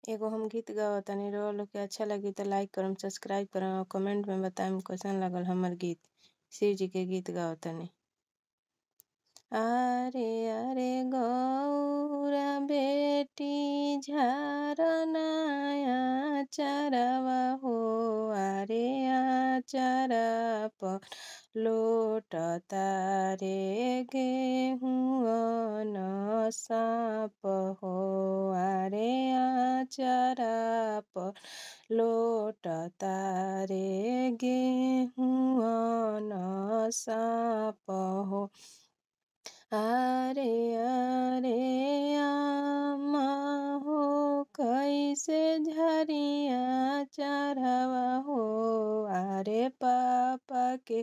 एगो हम गीत गावतानी, रउआ लोग के अच्छा लगी त लाइक करम, सब्सक्राइब करम और कमेंट में बताएम कैसन लागल हमर गीत। शिव जी के गीत गावतानी। आरे आरे गौरा बेटी झरनाया चरवा हो, आरे आचरा पर लोट तारे गेहुअन साप हो, आरे आचरा पर लोट तारे गेहुअन साप हो। आरे आरे आमा हो, कैसे झरिया चढ़वा हो, आरे पापा के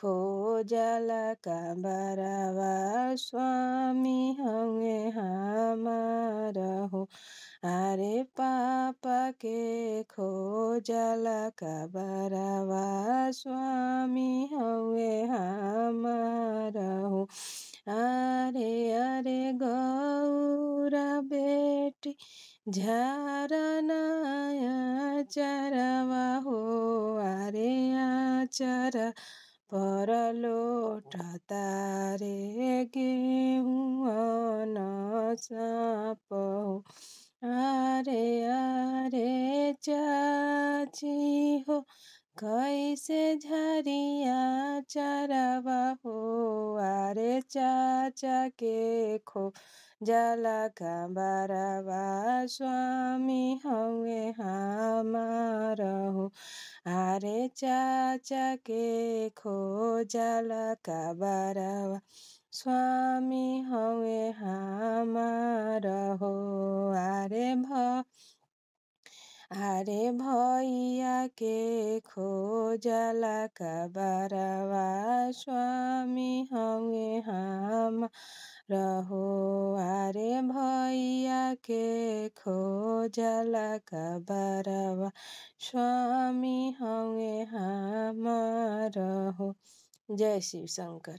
खोजला का बरवा स्वामी हवे हमार हो, आरे पापा के खोजला का बरवा स्वामी हवे हमार हो। आरे आरे गौरा बेटी झरनाया चरवा हो, आरे आचरा पर लोट तारे गेहुअन साप हो। आरे आरे चाची हो, कैसे झरिया चरवा हो, आरे चाचा के खोजला का बरवा स्वामी हवे हमार हो, आरे चाचा के खोजला का बरवा स्वामी हवे हमार हो। आरे भैया के खोजला का बरवा स्वामी हवे हमार हो, आरे भैया के खोजला का बरवा स्वामी हवे हमार हो। जय शिव शंकर।